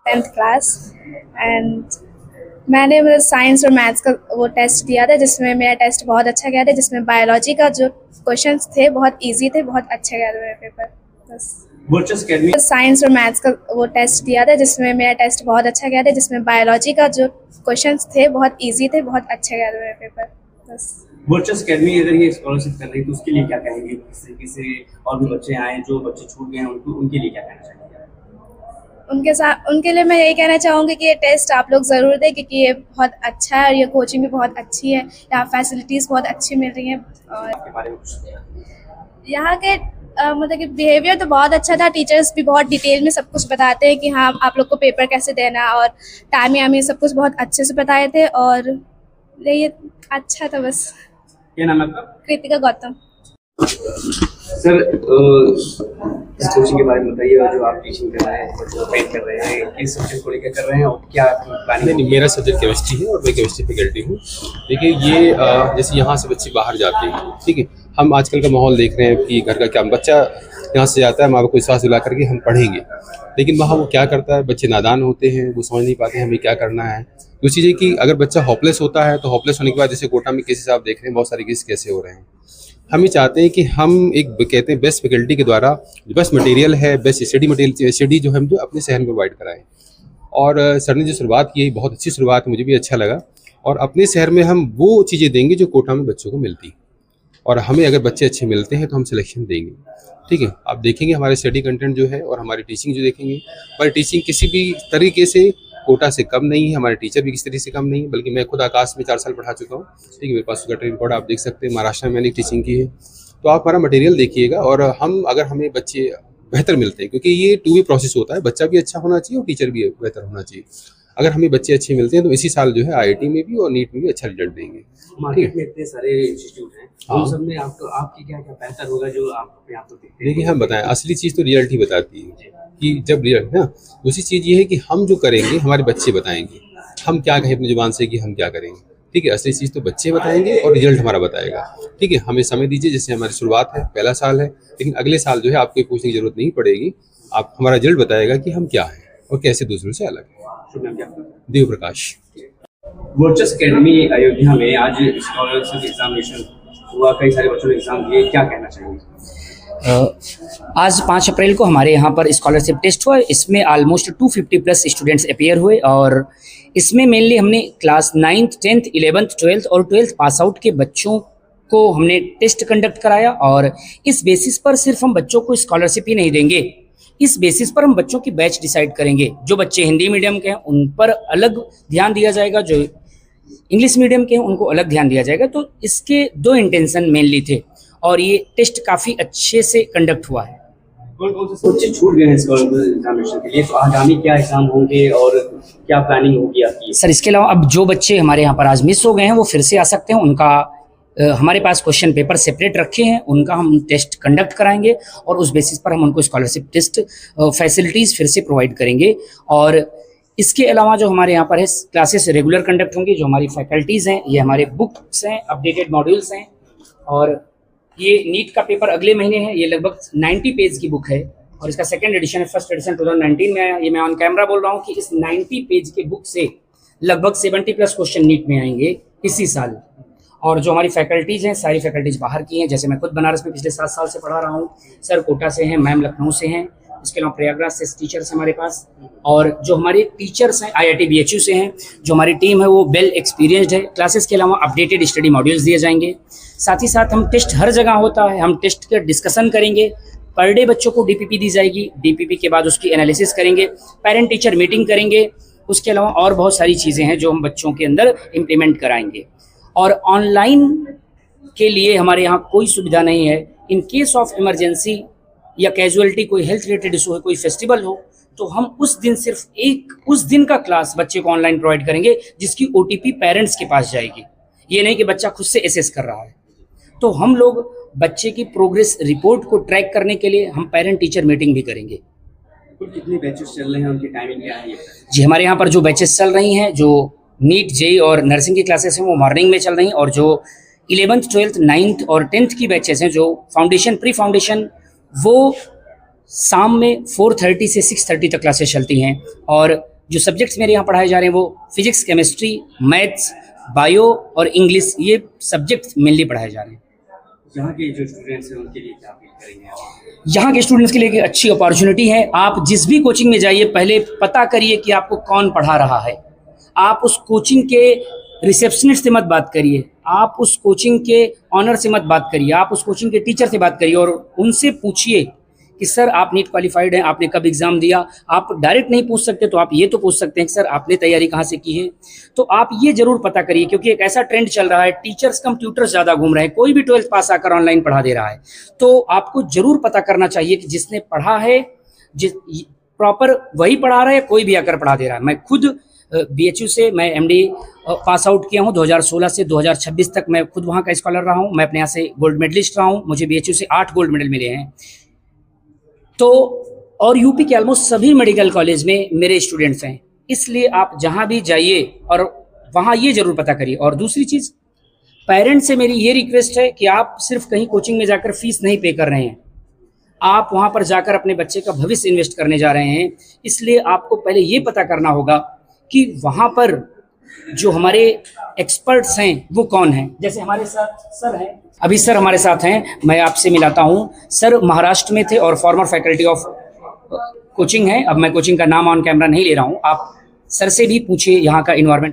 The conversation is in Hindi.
10th क्लास एंड मैंने मतलब साइंस और मैथ्स का वो टेस्ट दिया था, जिसमें मेरा टेस्ट बहुत अच्छा गया था, जिसमें बायोलॉजी का जो क्वेश्चंस थे बहुत इजी थे, बहुत अच्छा गया था मेरा पेपर। बस साइंस और मैथ्स का वो टेस्ट दिया था, जिसमें मेरा टेस्ट बहुत अच्छा गया था, जिसमें बायोलॉजी का जो क्वेश्चंस थे बहुत इजी थे, बहुत अच्छा गया था मेरा पेपर। बस वर्चस अकेडमी अगर ये स्कॉलरशिप कर रही है तो उसके लिए क्या कहेंगे? किसी और भी बच्चे आए जो बच्चे छूट गए हैं उनके लिए क्या कहना चाहेंगे? उनके लिए मैं यही कहना चाहूँगी कि ये टेस्ट आप लोग ज़रूर दें, क्योंकि ये बहुत अच्छा है और ये कोचिंग भी बहुत अच्छी है, यहाँ फैसिलिटीज़ बहुत अच्छी मिल रही हैं। और यहाँ के मतलब कि बिहेवियर तो बहुत अच्छा था, टीचर्स भी बहुत डिटेल में सब कुछ बताते हैं कि हाँ आप लोग को पेपर कैसे देना, और टाइम सब कुछ बहुत अच्छे से बताए थे, और ये अच्छा था। बस क्या नाम है आपका? कृतिका गौतम। सर इस कोचिंग के बारे में बताइए, जो आप टीचिंग कर रहे हैं, जो पेंट कर रहे हैं, किस सब्जेक्ट को लेकर कर रहे हैं और क्या प्लानिंग? नहीं, मेरा सब्जेक्ट केमिस्ट्री है और मैं केमिस्ट्री फैकल्टी हूँ। देखिए ये जैसे यहाँ से बच्चे बाहर जाते हैं, ठीक है, हम आजकल का माहौल देख रहे हैं कि घर का क्या बच्चा यहाँ से जाता है, माँ बाप को विश्वास दिला करके हम पढ़ेंगे, लेकिन वहाँ वो क्या करता है, बच्चे नादान होते हैं, वो समझ नहीं पाते हैं हमें क्या करना है। दूसरी चीज़ कि अगर बच्चा होपलेस होता है तो होपलेस होने के बाद जैसे कोटा में केसेस आप देख रहे हैं, बहुत सारे केस कैसे हो रहे हैं। हम ये चाहते हैं कि हम एक कहते हैं बेस्ट फैकल्टी के द्वारा बेस्ट मटेरियल है, बेस्ट स्टडी जो हम जो अपने शहर में प्रोवाइड कराएं। और सर ने जो शुरुआत की है बहुत अच्छी शुरुआत है, मुझे भी अच्छा लगा। और अपने शहर में हम वो चीज़ें देंगे जो कोटा में बच्चों को मिलती, और हमें अगर बच्चे अच्छे मिलते हैं तो हम सिलेक्शन देंगे, ठीक है। आप देखेंगे हमारे स्टडी कंटेंट जो है और हमारी टीचिंग जो देखेंगे, हमारी टीचिंग किसी भी तरीके से कोटा से कम नहीं है, हमारे टीचर भी किसी तरीके से कम नहीं है, बल्कि मैं खुद आकाश में 4 साल पढ़ा चुका हूँ, ठीक है, मेरे पास उसका ट्रेन रिकॉर्ड आप देख सकते हैं, महाराष्ट्र में मैंने टीचिंग की है। तो आप हमारा मटेरियल देखिएगा, और हम अगर हमें बच्चे बेहतर मिलते हैं, क्योंकि ये 2 वे प्रोसेस होता है, बच्चा भी अच्छा होना चाहिए और टीचर भी बेहतर होना चाहिए। अगर हमें बच्चे अच्छे मिलते हैं तो इसी साल जो है IIT में भी और नीट में भी अच्छा रिजल्ट देंगे। मार्केट में इतने सारे इंस्टीट्यूट हैं, उन सब में आपकी क्या क्या बेहतर होगा जो आप अपने आप को देखते हैं? देखिए हम बताएं, असली चीज़ तो रियलिटी बताती है कि जब रियल है ना। दूसरी चीज़ ये है कि हम जो करेंगे हमारे बच्चे बताएंगे, हम क्या कहें अपनी जुबान से कि हम क्या करेंगे, ठीक है। असली चीज़ तो बच्चे बताएंगे और रिजल्ट हमारा बताएगा, ठीक है। हमें समय दीजिए, जैसे हमारी शुरुआत है, पहला साल है, लेकिन अगले साल जो है आपको पूछने की जरूरत नहीं पड़ेगी, आप हमारा रिजल्ट बताएगा कि हम क्या हैं और कैसे दूसरों से अलग है। देव प्रकाश। वर्चस अकेडमी अयोध्या में आज स्कॉलरशिप एग्जामिनेशन हुआ, कई सारे बच्चों ने एग्जाम दिए, क्या कहना चाहेंगे? आज 5 अप्रैल को हमारे यहाँ पर स्कॉलरशिप टेस्ट हुआ। इसमें ऑलमोस्ट 250 प्लस स्टूडेंट्स अपीयर हुए, और इसमें मेनली हमने class 9th 10th 11th 12th और 12th पास आउट के बच्चों को हमने टेस्ट कंडक्ट कराया। और इस बेसिस पर सिर्फ हम बच्चों को स्कॉलरशिप ही नहीं देंगे, इस बेसिस पर हम बच्चों की बैच डिसाइड करेंगे। जो बच्चे हिंदी मीडियम के हैं उन पर अलग ध्यान दिया जाएगा, जो इंग्लिश मीडियम के हैं उनको अलग ध्यान दिया जाएगा। तो इसके 2 इंटेंशन मेनली थे, और ये टेस्ट काफ़ी अच्छे से कंडक्ट हुआ है। कौन से बच्चे छूट गए हैं स्कॉलरशिप एग्जामिनेशन के लिए, तो आगामी क्या एग्जाम होंगे और क्या प्लानिंग होगी आपकी? सर इसके अलावा अब जो बच्चे हमारे यहाँ पर आज मिस हो गए हैं वो फिर से आ सकते हैं। उनका हमारे पास क्वेश्चन पेपर सेपरेट रखे हैं, उनका हम टेस्ट कंडक्ट कराएंगे, और उस बेसिस पर हम उनको स्कॉलरशिप टेस्ट फैसिलिटीज़ फिर से प्रोवाइड करेंगे। और इसके अलावा जो हमारे यहाँ पर है क्लासेस रेगुलर कंडक्ट होंगी। जो हमारी फैकल्टीज़ हैं, ये हमारे बुक्स हैं, अपडेटेड मॉड्यूल्स हैं, और ये नीट का पेपर अगले महीने है। ये लगभग 90 पेज की बुक है, और इसका 2nd एडिशन है, 1st एडिशन 2019 में आया। ये मैं ऑन कैमरा बोल रहा हूँ कि इस 90 पेज के बुक से लगभग 70 प्लस क्वेश्चन नीट में आएंगे इसी साल। और जो हमारी फैकल्टीज़ हैं, सारी फैकल्टीज़ बाहर की हैं, जैसे मैं खुद बनारस में पिछले 7 साल से पढ़ा रहा हूँ, सर कोटा से हैं, मैम लखनऊ से हैं, इसके अलावा प्रयागराज से टीचर्स हमारे पास। और जो हमारे टीचर्स हैं IIT BHU से हैं। जो हमारी टीम है वो वेल एक्सपीरियंस्ड है। क्लासेस के अलावा अपडेटेड स्टडी मॉड्यूल्स दिए जाएंगे। साथ ही साथ हम टेस्ट हर जगह होता है, हम टेस्ट का डिस्कशन करेंगे। पर डे बच्चों को DPP दी जाएगी, DPP के बाद उसकी एनालिसिस करेंगे, पेरेंट टीचर मीटिंग करेंगे। उसके अलावा और बहुत सारी चीज़ें हैं जो हम बच्चों के अंदर इम्प्लीमेंट कराएंगे। और ऑनलाइन के लिए हमारे यहाँ कोई सुविधा नहीं है। इन केस ऑफ इमरजेंसी या कैजुअलिटी, कोई हेल्थ रिलेटेड इशू है, कोई फेस्टिवल हो, तो हम उस दिन सिर्फ उस दिन का क्लास बच्चे को ऑनलाइन प्रोवाइड करेंगे, जिसकी OTP पेरेंट्स के पास जाएगी। ये नहीं कि बच्चा खुद से एसेस कर रहा है। तो हम लोग बच्चे की प्रोग्रेस रिपोर्ट को ट्रैक करने के लिए हम पेरेंट टीचर मीटिंग भी करेंगे। कितने बैचेस चल रहे हैं, उनकी टाइमिंग क्या है? जी हमारे यहाँ पर जो बैचेस चल रही हैं, जो नीट JEE और नर्सिंग की क्लासेस हैं, वो मॉर्निंग में चल रही हैं। और जो 11th 12th 9th और 10th की बैचेस हैं, जो फाउंडेशन प्री फाउंडेशन, वो शाम में 4:30 से 6:30 तक क्लासेस चलती हैं। और जो सब्जेक्ट्स मेरे यहाँ पढ़ाए जा रहे हैं वो फिजिक्स, केमिस्ट्री, मैथ्स, बायो और इंग्लिश, ये सब्जेक्ट्स मेनली पढ़ाए जा रहे हैं। यहाँ के जो स्टूडेंट्स हैं उनके लिए क्या अपील करेंगे आप? यहाँ के स्टूडेंट्स के लिए एक अच्छी अपॉर्चुनिटी है। आप जिस भी कोचिंग में जाइए पहले पता करिए कि आपको कौन पढ़ा रहा है। आप उस कोचिंग के रिसेप्शनिस्ट से मत बात करिए, आप उस कोचिंग के ऑनर से मत बात करिए, आप उस कोचिंग के टीचर से बात करिए और उनसे पूछिए कि सर आप नीट क्वालिफाइड हैं, आपने कब एग्ज़ाम दिया। आप डायरेक्ट नहीं पूछ सकते तो आप ये तो पूछ सकते हैं कि सर आपने तैयारी कहाँ से की है। तो आप ये ज़रूर पता करिए, क्योंकि एक ऐसा ट्रेंड चल रहा है, टीचर्स कम ट्यूटर्स ज़्यादा घूम रहे हैं। कोई भी 12th पास आकर ऑनलाइन पढ़ा दे रहा है। तो आपको ज़रूर पता करना चाहिए कि जिसने पढ़ा है, जिस प्रॉपर वही पढ़ा रहा है, कोई भी आकर पढ़ा दे रहा है। मैं खुद BHU से मैं MD पास आउट किया हूँ 2016 से 2026 तक। मैं खुद वहाँ का स्कॉलर रहा हूँ। मैं अपने यहाँ से गोल्ड मेडलिस्ट रहा हूँ। मुझे BHU से 8 गोल्ड मेडल मिले हैं। तो और यूपी के ऑलमोस्ट सभी मेडिकल कॉलेज में मेरे स्टूडेंट्स हैं। इसलिए आप जहाँ भी जाइए और वहाँ ये ज़रूर पता करिए। और दूसरी चीज़, पेरेंट्स से मेरी ये रिक्वेस्ट है कि आप सिर्फ कहीं कोचिंग में जाकर फीस नहीं पे कर रहे हैं, आप वहाँ पर जाकर अपने बच्चे का भविष्य इन्वेस्ट करने जा रहे हैं। इसलिए आपको पहले ये पता करना होगा कि वहाँ पर जो हमारे एक्सपर्ट्स हैं वो कौन हैं। जैसे हमारे साथ सर हैं, अभी सर हमारे साथ हैं, मैं आपसे मिलाता हूँ। सर महाराष्ट्र में थे और फॉर्मर फैकल्टी ऑफ कोचिंग है। अब मैं कोचिंग का नाम ऑन कैमरा नहीं ले रहा हूँ, आप सर से भी पूछिए यहाँ का इन्वायरमेंट।